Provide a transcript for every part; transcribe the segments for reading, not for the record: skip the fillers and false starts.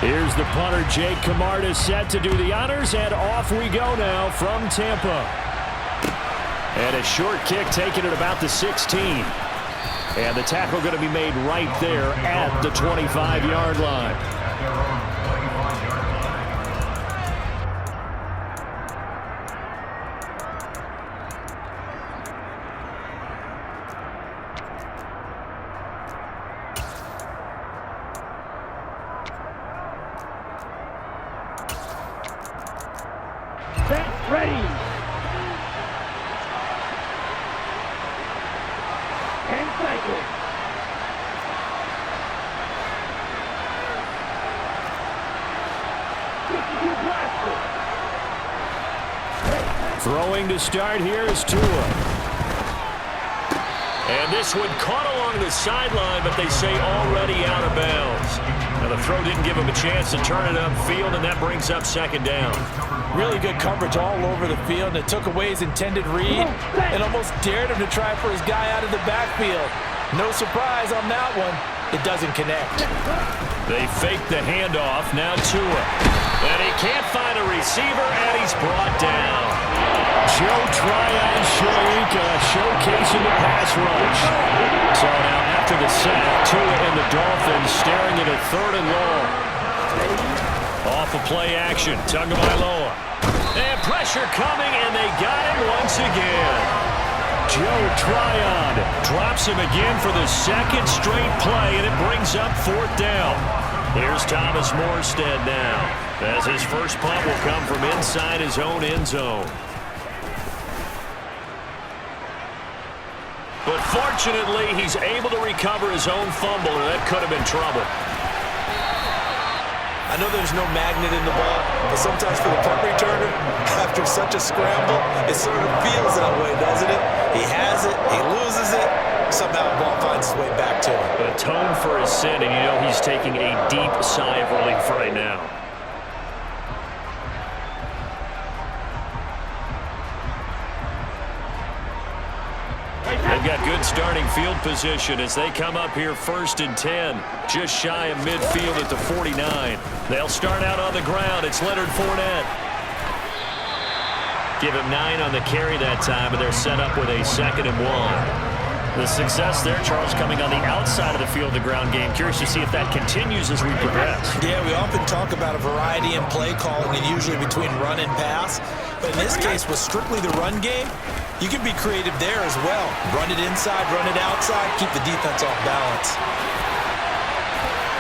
Here's the punter, Jake Camarda, set to do the honors, and off we go now from Tampa. And a short kick taken at about the 16. And the tackle going to be made right there at the 25-yard line. Ready. And cycle. Throwing to start here is Tua. And this one caught along the sideline, but they say already out of bounds. Now the throw didn't give him a chance to turn it upfield, and that brings up second down. Really good coverage all over the field. It took away his intended read and almost dared him to try for his guy out of the backfield. No surprise on that one. It doesn't connect. They fake the handoff. Now Tua. And he can't find a receiver, and he's brought down. Joe Tryon showcasing the pass rush. So now after the sack, Tua and the Dolphins staring at a 3rd and long. Off of play action, Tagovailoa. And pressure coming, and they got him once again. Joe Tryon drops him again for the 2nd straight play, and it brings up 4th down. Here's Thomas Morstead now, as his first punt will come from inside his own end zone. But fortunately, he's able to recover his own fumble, and that could have been trouble. I know there's no magnet in the ball, but sometimes for the punt returner, after such a scramble, it sort of feels that way, doesn't it? He has it, he loses it, somehow the ball finds its way back to him. Atone for his sin, and you know he's taking a deep sigh of relief right now. They've got good starting field position as they come up here 1st and 10, just shy of midfield at the 49. They'll start out on the ground. It's Leonard Fournette. Give him 9 on the carry that time, and they're set up with a 2nd and 1. The success there, Charles, coming on the outside of the field, the ground game. Curious to see if that continues as we progress. Yeah, we often talk about a variety in play calling and usually between run and pass. But in this case, with strictly the run game, you can be creative there as well. Run it inside, run it outside, keep the defense off balance.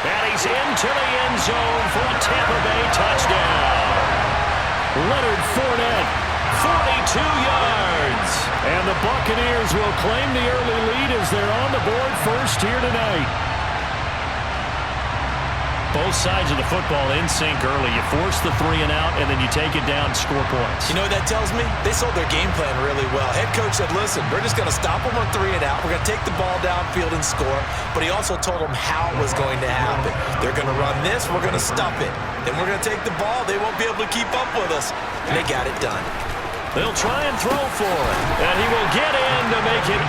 And he's into the end zone for a Tampa Bay touchdown. Leonard Fournette, 42 yards. And the Buccaneers will claim the early lead as they're on the board first here tonight. Both sides of the football in sync early. You force the 3 and out, and then you take it down, score points. You know what that tells me? They sold their game plan really well. Head coach said, listen, we're just going to stop them on 3 and out. We're going to take the ball downfield and score. But he also told them how it was going to happen. They're going to run this. We're going to stop it. Then we're going to take the ball. They won't be able to keep up with us. And they got it done. They'll try and throw for it. And he will get in to make it 8-0.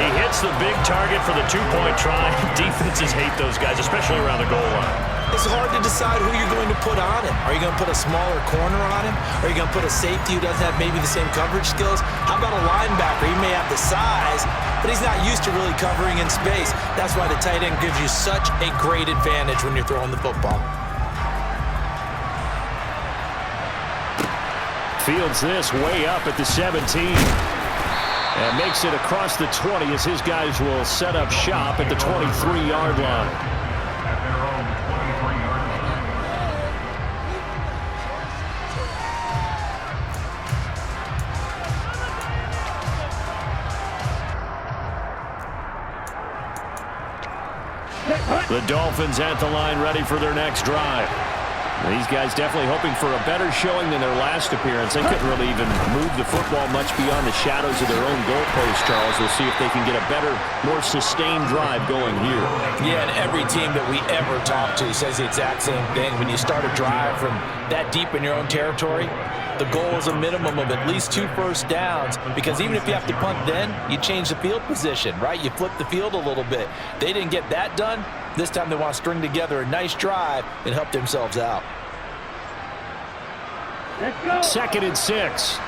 He hits the big target for the 2-point try. Defenses hate those guys, especially around the goal line. It's hard to decide who you're going to put on him. Are you going to put a smaller corner on him? Are you going to put a safety who doesn't have maybe the same coverage skills? How about a linebacker? He may have the size, but he's not used to really covering in space. That's why the tight end gives you such a great advantage when you're throwing the football. Fields this way up at the 17. And makes it across the 20 as his guys will set up shop at the 23-yard line. The Dolphins at the line ready for their next drive. These guys definitely hoping for a better showing than their last appearance. They couldn't really even move the football much beyond the shadows of their own goalpost, Charles. We'll see if they can get a better, more sustained drive going here. Yeah, and every team that we ever talk to says the exact same thing. When you start a drive from that deep in your own territory, the goal is a minimum of at least 2 first downs, because even if you have to punt then, you change the field position, right? You flip the field a little bit. They didn't get that done. This time they want to string together a nice drive and help themselves out. Let's go. 2nd and 6.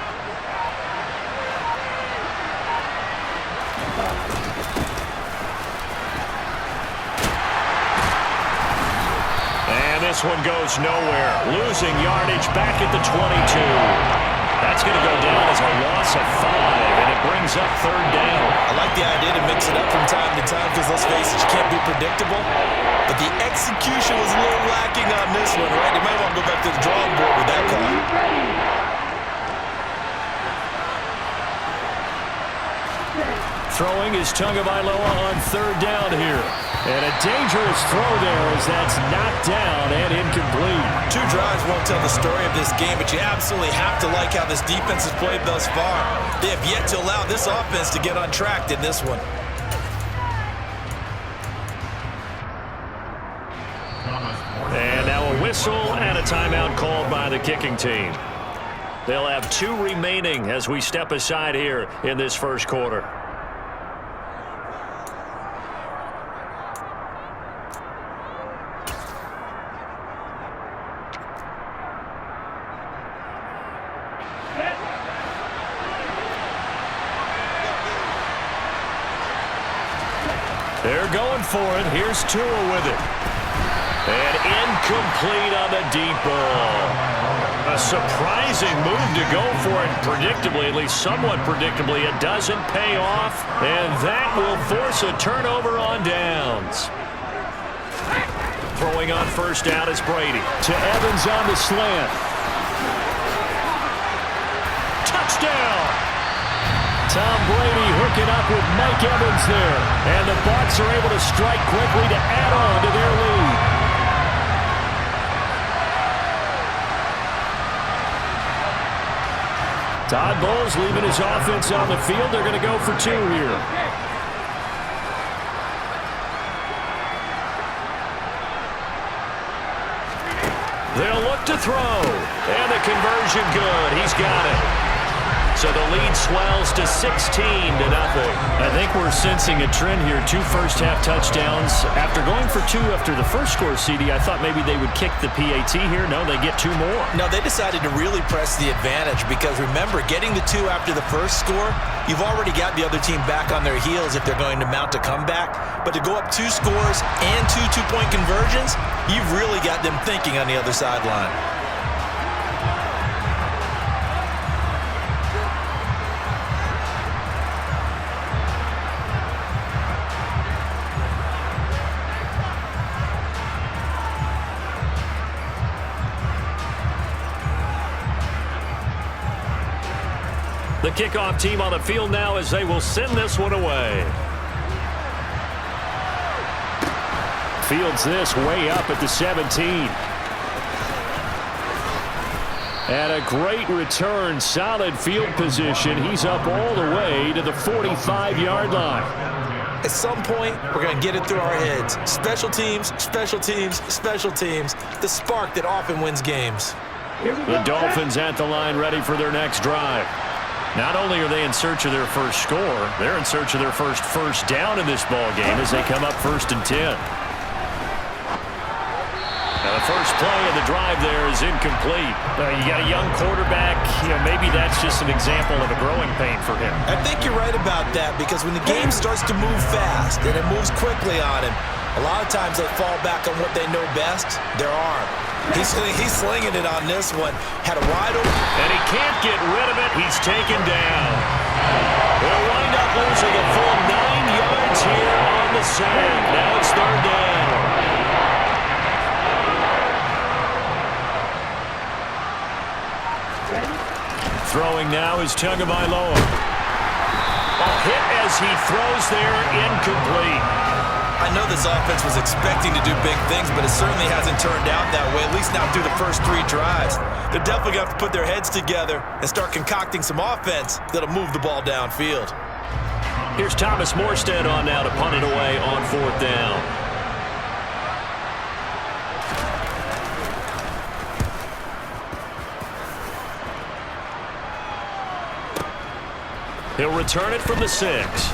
And this one goes nowhere. Losing yardage back at the 22. That's going to go down as a loss of 5, and it brings up 3rd down. I like the idea to mix it up from time to time because, let's face it, you can't be predictable. But the execution was a little lacking on this one, right? They might want to go back to the drawing board with that call. Throwing is Tagovailoa on 3rd down here. And a dangerous throw there as that's knocked down and incomplete. 2 drives won't tell the story of this game, but you absolutely have to like how this defense has played thus far. They have yet to allow this offense to get untracked in this one. And now a whistle and a timeout called by the kicking team. They'll have 2 remaining as we step aside here in this first quarter. They're going for it. Here's Tua with it. And incomplete on the deep ball. A surprising move to go for it. Predictably, at least somewhat predictably, it doesn't pay off. And that will force a turnover on downs. Throwing on 1st down is Brady. To Evans on the slant. Touchdown! Tom Brady hooking up with Mike Evans there. And the Bucs are able to strike quickly to add on to their lead. Todd Bowles leaving his offense on the field. They're going to go for 2 here. They'll look to throw. And the conversion good. He's got it. So the lead swells to 16-0. I think we're sensing a trend here. 2 first-half touchdowns. After going for 2 after the first score, CD, I thought maybe they would kick the PAT here. No, they get 2 more. No, they decided to really press the advantage because, remember, getting the 2 after the first score, you've already got the other team back on their heels if they're going to mount a comeback. But to go up 2 scores and 2 two-point conversions, you've really got them thinking on the other sideline. The kickoff team on the field now as they will send this one away. Fields this way up at the 17. And a great return, solid field position. He's up all the way to the 45-yard line. At some point, we're going to get it through our heads. Special teams, special teams, special teams. The spark that often wins games. The Dolphins at the line ready for their next drive. Not only are they in search of their first score, they're in search of their first down in this ball game as they come up 1st and 10. Now the first play of the drive there is incomplete. You got a young quarterback. Maybe that's just an example of a growing pain for him. I think you're right about that because when the game starts to move fast and it moves quickly on him, a lot of times they fall back on what they know best, their arm. He's slinging it on this one. Had a wide open. And he can't get rid of it. He's taken down. They'll wind up losing a full 9 yards here on the sack. Now it's 3rd down. Throwing now is Tagovailoa. A hit as he throws there, incomplete. I know this offense was expecting to do big things, but it certainly hasn't turned out that way, at least not through the first 3 drives. They're definitely going to have to put their heads together and start concocting some offense that'll move the ball downfield. Here's Thomas Morstead on now to punt it away on 4th down. He'll return it from the 6.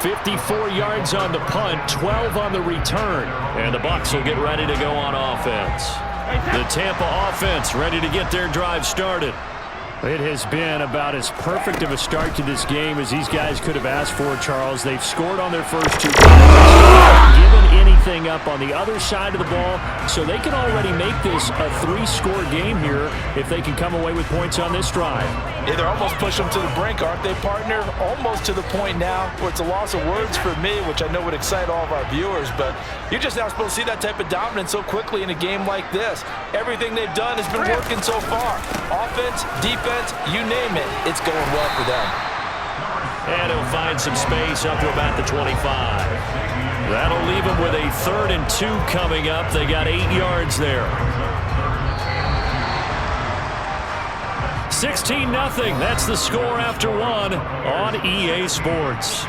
54 yards on the punt, 12 on the return. And the Bucs will get ready to go on offense. The Tampa offense ready to get their drive started. It has been about as perfect of a start to this game as these guys could have asked for, Charles. They've scored on their first two drives, given anything up on the other side of the ball, so they can already make this a 3-score game here if they can come away with points on this drive. Yeah, they're almost pushing them to the brink, aren't they, partner? Almost to the point now where it's a loss of words for me, which I know would excite all of our viewers, but you're just not supposed to see that type of dominance so quickly in a game like this. Everything they've done has been working so far. Offense, defense, you name it, it's going well for them. And he'll find some space up to about the 25. That'll leave him with a 3rd and 2 coming up. They got 8 yards there. 16-0. That's the score after 1 on EA Sports.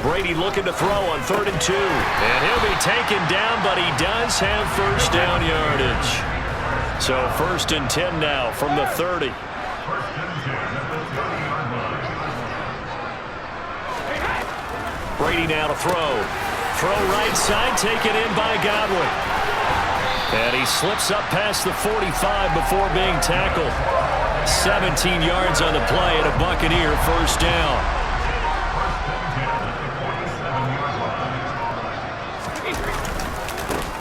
Brady looking to throw on 3rd and 2. And he'll be taken down, but he does have first down yardage. So 1st and 10 now from the 30. Brady now to throw. Throw right side, taken in by Godwin. And he slips up past the 45 before being tackled. 17 yards on the play and a Buccaneer first down.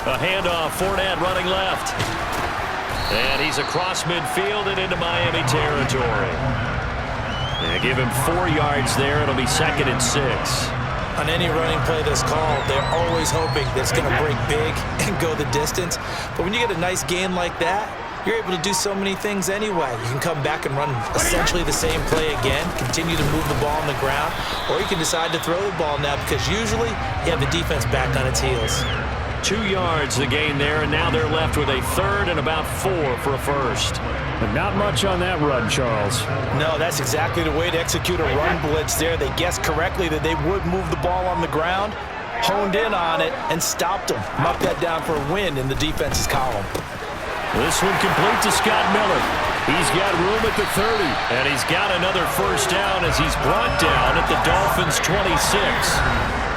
A handoff, Fournette running left. And he's across midfield and into Miami territory. And give him 4 yards there. It'll be 2nd and 6. On any running play that's called, they're always hoping that it's going to break big and go the distance. But when you get a nice gain like that, you're able to do so many things anyway. You can come back and run essentially the same play again, continue to move the ball on the ground, or you can decide to throw the ball now because usually you have the defense back on its heels. 2 yards the gain there, and now they're left with a 3rd and about 4 for a first. But not much on that run, Charles. No, that's exactly the way to execute a run blitz there. They guessed correctly that they would move the ball on the ground, honed in on it, and stopped them. Mark that down for a win in the defense's column. This one complete to Scott Miller. He's got room at the 30, and he's got another first down as he's brought down at the Dolphins' 26.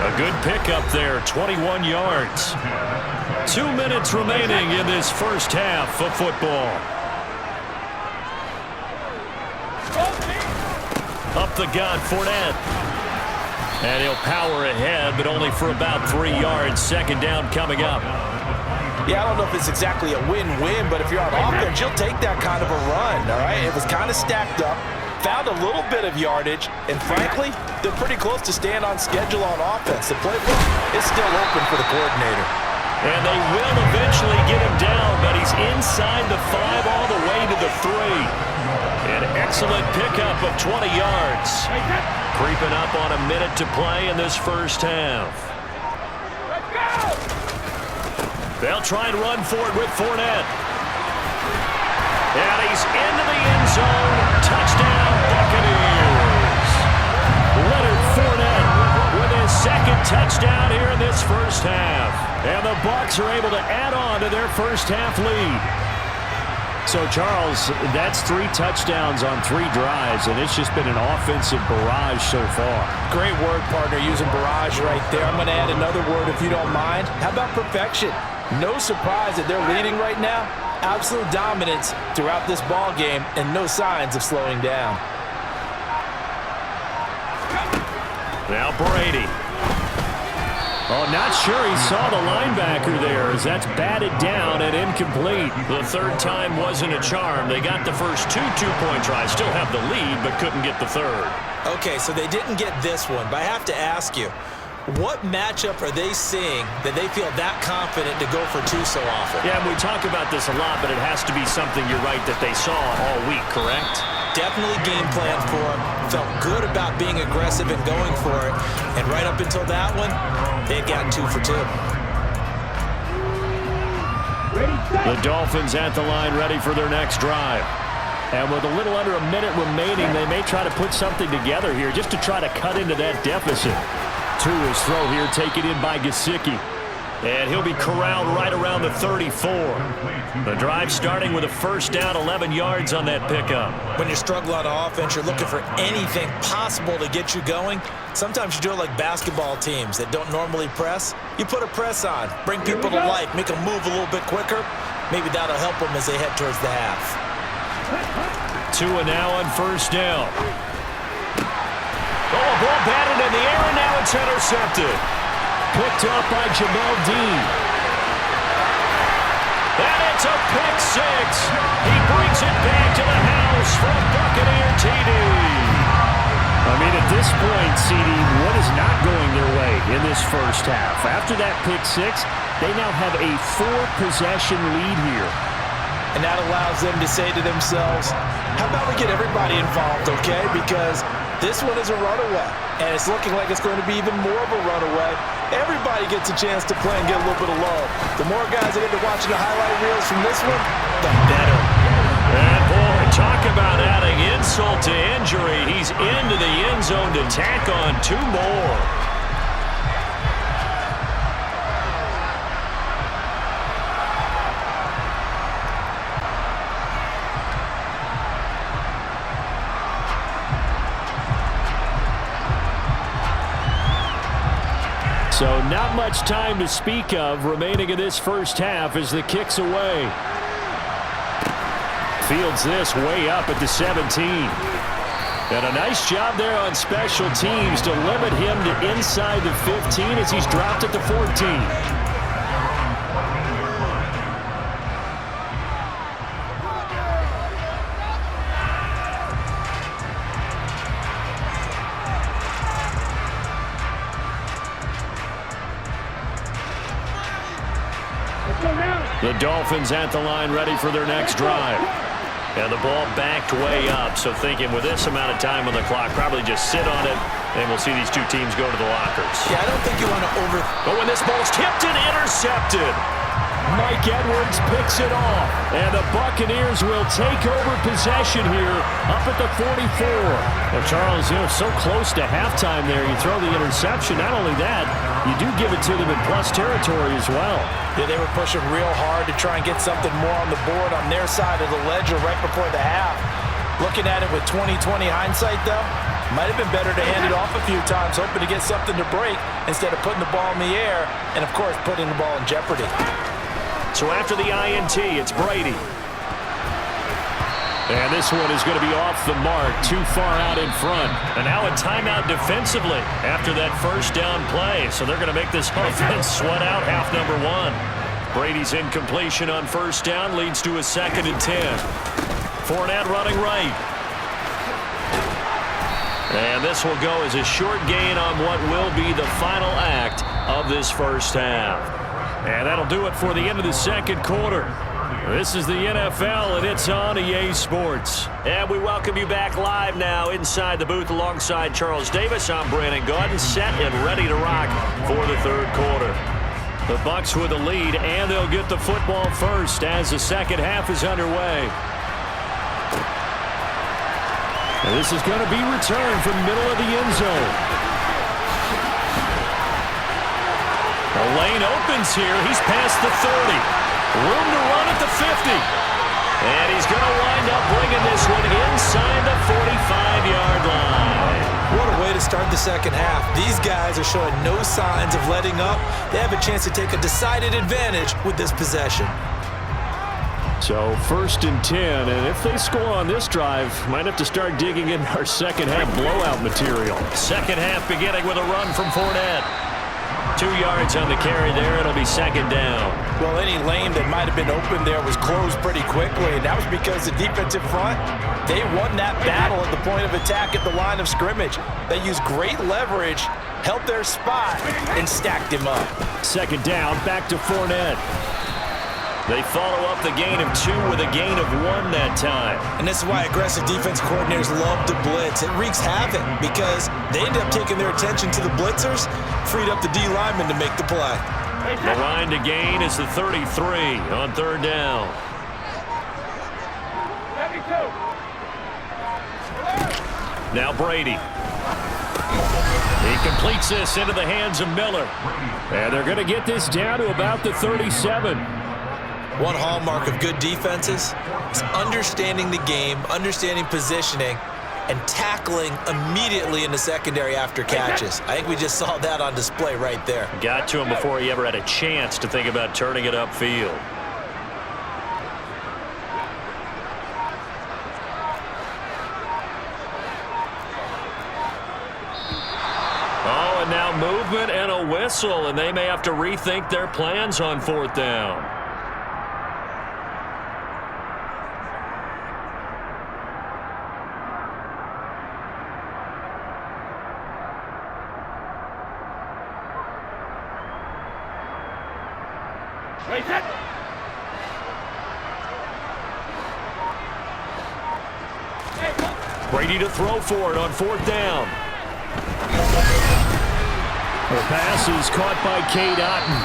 A good pickup there, 21 yards. 2 minutes remaining in this first half of football. Up the gut, Fournette. And he'll power ahead, but only for about 3 yards. 2nd down coming up. Yeah, I don't know if it's exactly a win-win, but if you're on offense, you'll take that kind of a run, all right? It was kind of stacked up, found a little bit of yardage, and frankly, they're pretty close to staying on schedule on offense. The playbook is still open for the coordinator. And they will eventually get him down, but he's inside the 5 all the way to the 3. An excellent pickup of 20 yards. Creeping up on a minute to play in this first half. They'll try and run for it with Fournette. And he's into the end zone. Touchdown, Buccaneers. Leonard Fournette with his 2nd touchdown here in this first half. And the Bucs are able to add on to their first half lead. So, Charles, that's 3 touchdowns on 3 drives, and it's just been an offensive barrage so far. Great word, partner, using barrage right there. I'm going to add another word if you don't mind. How about perfection? No surprise that they're leading right now. Absolute dominance throughout this ball game and no signs of slowing down. Now Brady. Oh, not sure he saw the linebacker there as that's batted down and incomplete. The 3rd time wasn't a charm. They got the first 2 two-point tries. Still have the lead, but couldn't get the 3rd. Okay, so they didn't get this one, but I have to ask you, what matchup are they seeing that they feel that confident to go for 2 so often? Yeah, and we talk about this a lot, but it has to be something, you're right, that they saw all week, correct? Definitely game plan for them. Felt good about being aggressive and going for it. And right up until that one, they had gotten 2 for 2. The Dolphins at the line ready for their next drive. And with a little under a minute remaining, they may try to put something together here just to try to cut into that deficit. To his throw here, taken in by Gesicki. And he'll be corralled right around the 34. The drive starting with a first down, 11 yards on that pickup. When you struggle on offense, you're looking for anything possible to get you going. Sometimes you do it like basketball teams that don't normally press. You put a press on, bring people to life, make them move a little bit quicker. Maybe that'll help them as they head towards the half. Tua now on first down. Oh, a ball batted in the air, and now it's intercepted. Picked up by Jamel Dean. And it's a pick six. He brings it back to the house from Buccaneer TD. I mean, at this point, CD, what is not going their way in this first half? After that pick six, they now have a 4-possession lead here. And that allows them to say to themselves, how about we get everybody involved, okay? Because this one is a runaway, and it's looking like it's going to be even more of a runaway. Everybody gets a chance to play and get a little bit of love. The more guys that end up watching the highlight reels from this one, the better. And boy, talk about adding insult to injury. He's into the end zone to tack on 2 more. So not much time to speak of remaining in this first half as the kick's away. Fields this way up at the 17. And a nice job there on special teams to limit him to inside the 15 as he's dropped at the 14. The Dolphins at the line ready for their next drive. And the ball backed way up, so thinking with this amount of time on the clock, probably just sit on it, and we'll see these two teams go to the lockers. Yeah, I don't think you want to But when this ball's tipped and intercepted, Mike Edwards picks it off. And the Buccaneers will take over possession here up at the 44. Well, Charles, so close to halftime there. You throw the interception. Not only that, you do give it to them in plus territory as well. Yeah, they were pushing real hard to try and get something more on the board on their side of the ledger right before the half. Looking at it with 20/20 hindsight, though, might have been better to hand it off a few times, hoping to get something to break instead of putting the ball in the air and, of course, putting the ball in jeopardy. So after the INT, it's Brady. And this one is going to be off the mark, too far out in front. And now a timeout defensively after that first down play. So they're going to make this offense sweat out half number 1. Brady's incompletion on first down leads to a 2nd and 10. Fournette running right. And this will go as a short gain on what will be the final act of this first half. And that'll do it for the end of the second quarter. This is the NFL, and it's on EA Sports. And we welcome you back live now inside the booth alongside Charles Davis. I'm Brandon Gaudin, set and ready to rock for the third quarter. The Bucs with the lead, and they'll get the football first as the second half is underway. And this is going to be returned from middle of the end zone. The lane opens here. He's past the 30. Room to run at the 50. And he's going to wind up bringing this one inside the 45-yard line. What a way to start the second half. These guys are showing no signs of letting up. They have a chance to take a decided advantage with this possession. So 1st and 10, and if they score on this drive, might have to start digging in our second half blowout material. Second half beginning with a run from Fournette. 2 yards on the carry there. It'll be 2nd down. Well, any lane that might have been open there was closed pretty quickly, and that was because the defensive front, they won that battle at the point of attack at the line of scrimmage. They used great leverage, held their spot, and stacked him up. 2nd down, back to Fournette. They follow up the gain of 2 with a gain of 1 that time. And this is why aggressive defense coordinators love to blitz. It wreaks havoc because they end up taking their attention to the blitzers, freed up the D lineman to make the play. The line to gain is the 33 on third down. Now Brady. He completes this into the hands of Miller. And they're going to get this down to about the 37. One hallmark of good defenses is understanding the game, understanding positioning, and tackling immediately in the secondary after catches. I think we just saw that on display right there. Got to him before he ever had a chance to think about turning it upfield. Oh, and now movement and a whistle, and they may have to rethink their plans on fourth down. Brady to throw for it on fourth down. The pass is caught by Cade Otton.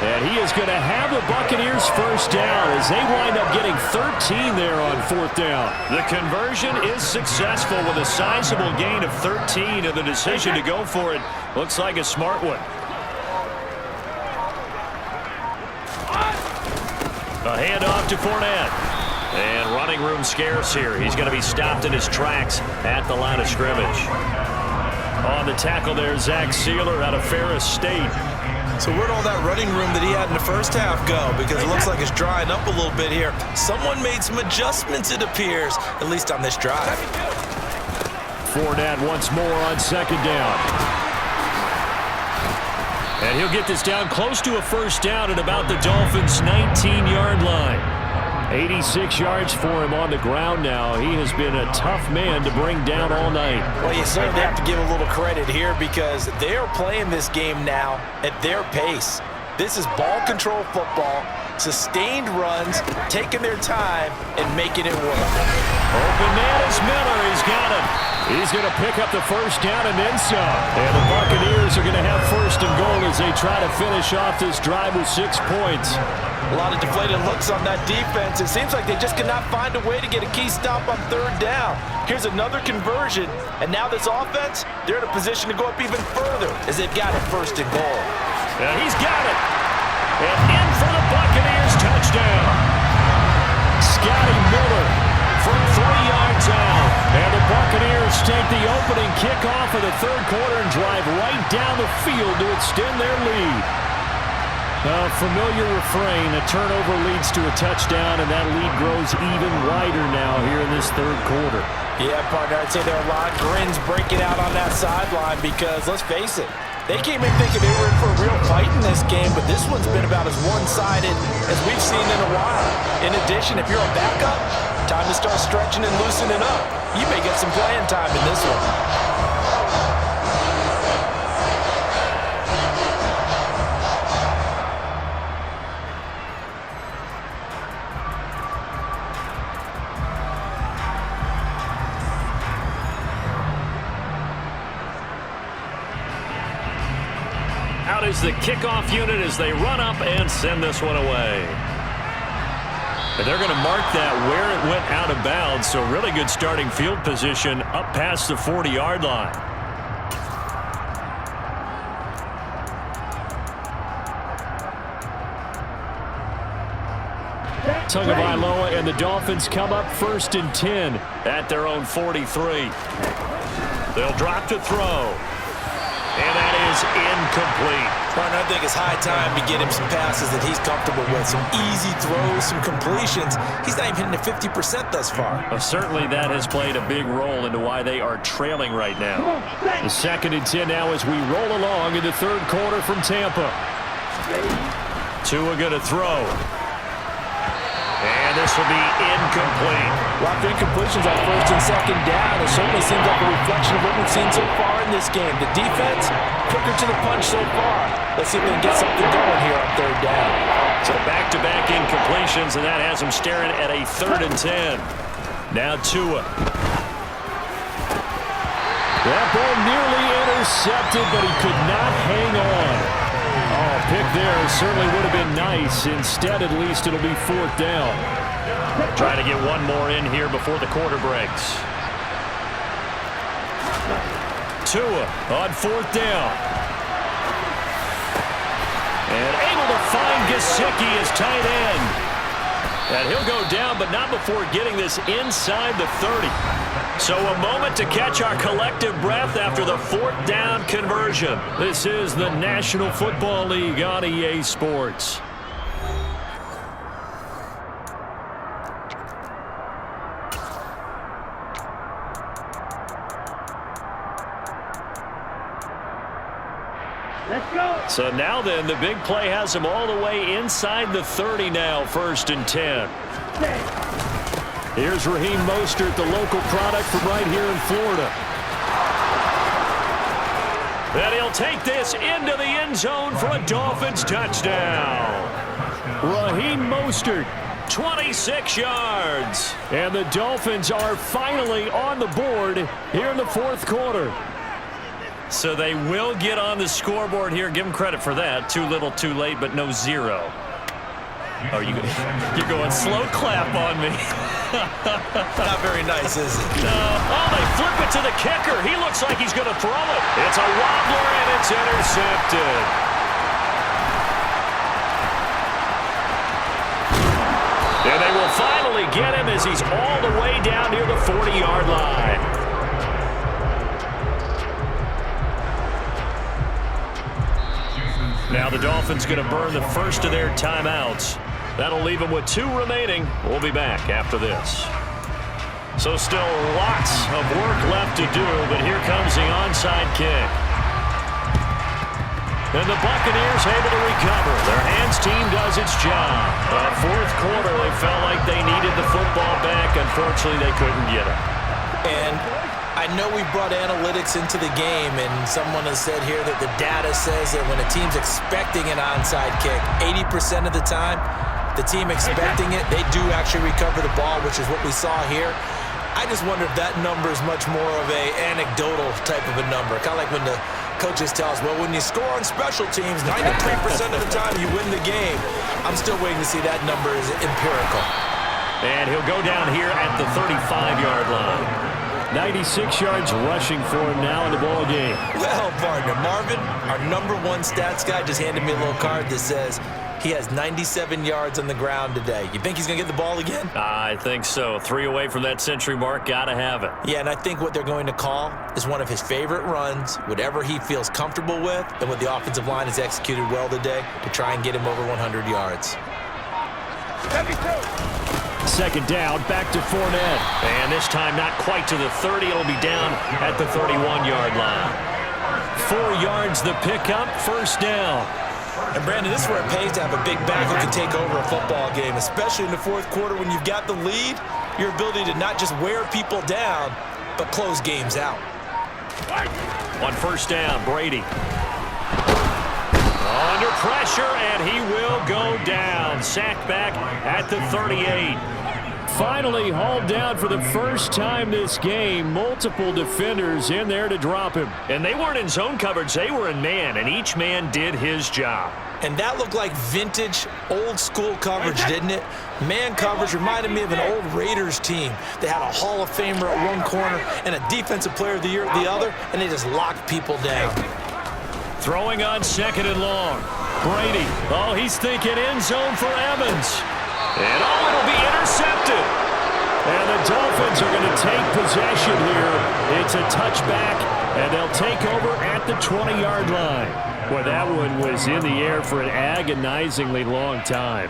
And he is going to have the Buccaneers first down as they wind up getting 13 there on fourth down. The conversion is successful with a sizable gain of 13, and the decision to go for it looks like a smart one. A handoff to Fournette. And running room scarce here. He's going to be stopped in his tracks at the line of scrimmage. On the tackle there, Zach Sealer out of Ferris State. So where'd all that running room that he had in the first half go? Because it looks like it's drying up a little bit here. Someone made some adjustments, it appears, at least on this drive. Fournette once more on second down. And he'll get this down close to a first down at about the Dolphins' 19-yard line. 86 yards for him on the ground now. He has been a tough man to bring down all night. Well, you certainly have to give a little credit here because they are playing this game now at their pace. This is ball control football, sustained runs, taking their time, and making it work. Open man is Miller. He's got him. He's going to pick up the first down and then some. And the Buccaneers are going to have first and goal as they try to finish off this drive with 6 points. A lot of deflated looks on that defense. It seems like they just cannot find a way to get a key stop on third down. Here's another conversion, and now this offense, they're in a position to go up even further as they've got it first and goal. And he's got it. And in for the Buccaneers touchdown. Scotty Miller from 3 yards out. And the Buccaneers take the opening kickoff of the third quarter and drive right down the field to extend their lead. A familiar refrain, a turnover leads to a touchdown, and that lead grows even wider now here in this third quarter. Yeah, partner, I'd say there are a lot of grins breaking out on that sideline because, let's face it, they came in thinking they were in for a real fight in this game, but this one's been about as one-sided as we've seen in a while. In addition, if you're a backup, time to start stretching and loosening up. You may get some playing time in this one. Out is the kickoff unit as they run up and send this one away. And they're going to mark that where it went out of bounds, so really good starting field position up past the 40-yard line. Tagovailoa and the Dolphins come up first and 10 at their own 43. They'll drop to throw. And that is incomplete. Partner, I think it's high time to get him some passes that he's comfortable with. Some easy throws, some completions. He's not even hitting at 50% thus far. Well, certainly that has played a big role into why they are trailing right now. The second and 10 now as we roll along in the third quarter from Tampa. Tua going to throw. And this will be incomplete. A lot of incompletions on first and second down. It certainly seems like a reflection of what we've seen so far in this game. The defense, quicker to the punch so far. Let's see if they can get something going here on third down. So back-to-back incompletions, and that has them staring at a third and 10. Now Tua. That ball nearly intercepted, but he could not hang on. Oh, pick there certainly would have been nice. Instead, at least, it'll be 4th down. Trying to get one more in here before the quarter breaks. Tua on 4th down. And able to find Gesicki as tight end. And he'll go down, but not before getting this inside the 30. So a moment to catch our collective breath after the 4th down conversion. This is the National Football League on EA Sports. Let's go. So now then, the big play has him all the way inside the 30 now, 1st and 10. Here's Raheem Mostert, the local product from right here in Florida. And he'll take this into the end zone for a Dolphins touchdown. Raheem Mostert, 26 yards. And the Dolphins are finally on the board here in the 4th quarter. So they will get on the scoreboard here. Give them credit for that. Too little, too late, but no 0. Oh, you're going slow clap on me. Not very nice, is it? No. Oh, they flip it to the kicker. He looks like he's going to throw it. It's a wobbler, and it's intercepted. And they will finally get him as he's all the way down near the 40-yard line. Now the Dolphins going to burn the first of their timeouts. That'll leave them with 2 remaining. We'll be back after this. So still lots of work left to do, but here comes the onside kick. And the Buccaneers able to recover. Their hands team does its job. 4th quarter, they felt like they needed the football back. Unfortunately, they couldn't get it. And I know we brought analytics into the game, and someone has said here that the data says that when a team's expecting an onside kick, 80% of the time, the team expecting it, they do actually recover the ball, which is what we saw here. I just wonder if that number is much more of a anecdotal type of a number. Kind of like when the coaches tell us, well, when you score on special teams, 93% of the time you win the game. I'm still waiting to see that number is empirical. And he'll go down here at the 35-yard line. 96 yards rushing for him now in the ball game. Well, partner, Marvin, our #1 stats guy, just handed me a little card that says he has 97 yards on the ground today. You think he's going to get the ball again? I think so. 3 away from that century mark. Got to have it. Yeah, and I think what they're going to call is one of his favorite runs, whatever he feels comfortable with, and what the offensive line has executed well today to try and get him over 100 yards. 2nd down, back to Fournette. And this time not quite to the 30. It'll be down at the 31-yard line. 4 yards the pickup, 1st down. And, Brandon, this is where it pays to have a big back who can take over a football game, especially in the 4th quarter when you've got the lead, your ability to not just wear people down, but close games out. On 1st down, Brady. Under pressure, and he will go down. Sacked back at the 38. Finally hauled down for the first time this game. Multiple defenders in there to drop him. And they weren't in zone coverage. They were in man, and each man did his job. And that looked like vintage, old-school coverage, didn't it? Man coverage reminded me of an old Raiders team. They had a Hall of Famer at one corner and a Defensive Player of the Year at the other, and they just locked people down. Throwing on 2nd and long. Brady. Oh, he's thinking end zone for Evans. And oh, it'll be intercepted. And the Dolphins are going to take possession here. It's a touchback, and they'll take over at the 20-yard line. Well, that one was in the air for an agonizingly long time.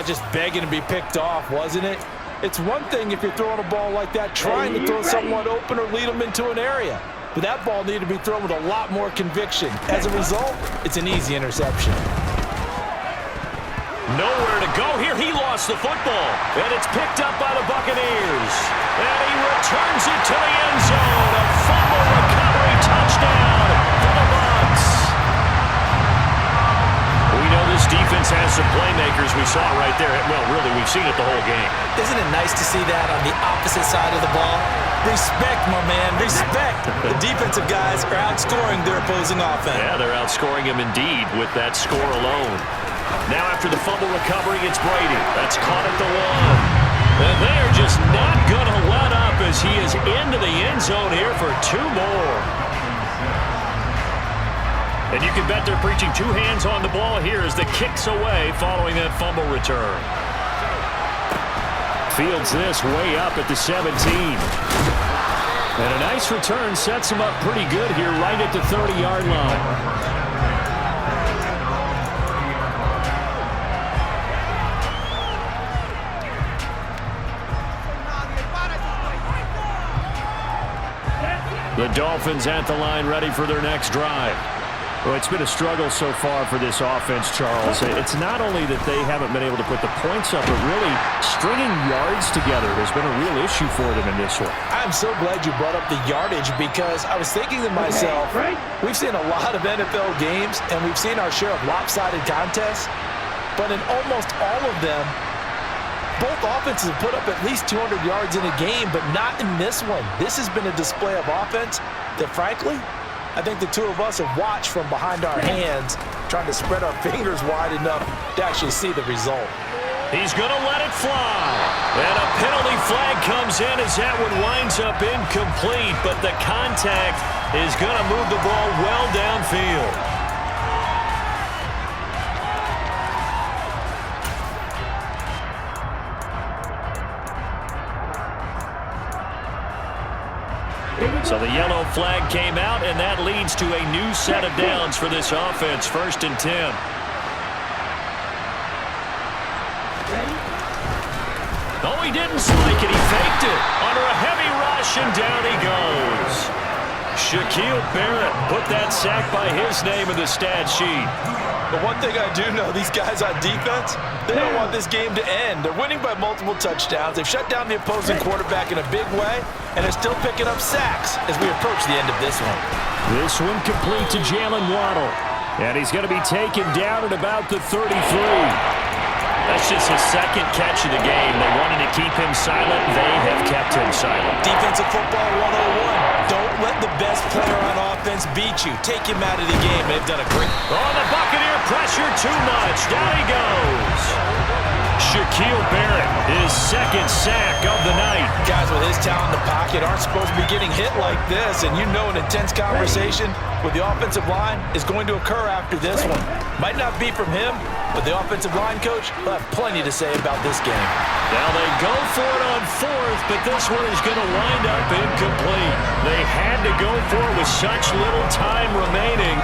Just begging to be picked off, wasn't it? It's one thing if you're throwing a ball like that, trying to throw someone open or lead them into an area. But that ball needed to be thrown with a lot more conviction. As a result, it's an easy interception. Nowhere to go here. He lost the football. And it's picked up by the Buccaneers. And he returns it to the end zone. A fumble recovery touchdown for the Bucs. We know this defense has some playmakers. We saw it right there. Well, really, we've seen it the whole game. Isn't it nice to see that on the opposite side of the ball? Respect, my man, respect. The defensive guys are outscoring their opposing offense. Yeah, they're outscoring him indeed with that score alone. Now after the fumble recovery, it's Brady. That's caught at the 1. And they are just not going to let up as he is into the end zone here for 2 more. And you can bet they're preaching 2 hands on the ball here as the kick's away following that fumble return. Fields this way up at the 17. And a nice return sets him up pretty good here right at the 30-yard line. The Dolphins at the line ready for their next drive. Well, it's been a struggle so far for this offense, Charles. It's not only that they haven't been able to put the points up, but really stringing yards together has been a real issue for them in this one. I'm so glad you brought up the yardage because I was thinking to myself, we've seen a lot of NFL games and we've seen our share of lopsided contests, but in almost all of them, both offenses have put up at least 200 yards in a game, but not in this one. This has been a display of offense that, frankly, I think the two of us have watched from behind our hands, trying to spread our fingers wide enough to actually see the result. He's going to let it fly. And a penalty flag comes in as that one winds up incomplete, but the contact is going to move the ball well downfield. So the yellow flag came out, and that leads to a new set of downs for this offense. 1st and 10. Oh, he didn't spike it. He faked it. Under a heavy rush, and down he goes. Shaquille Barrett put that sack by his name in the stat sheet. But one thing I do know, these guys on defense, they don't want this game to end. They're winning by multiple touchdowns. They've shut down the opposing quarterback in a big way, and they're still picking up sacks as we approach the end of this one. This one complete to Jalen Waddle. And he's going to be taken down at about the 33. That's just his 2nd catch of the game. They wanted to keep him silent. They have kept him silent. Defensive football 101. Don't let the best player on offense beat you. Take him out of the game. They've done a great... Oh, the Buccaneer pressure too much. Down he goes. Shaquille Barrett, his 2nd sack of the night. Guys with his talent in the pocket aren't supposed to be getting hit like this, and you know an intense conversation with the offensive line is going to occur after this one. Might not be from him, but the offensive line coach will have plenty to say about this game. Now they go for it on 4th, but this one is going to wind up incomplete. They had to go for it with such little time remaining.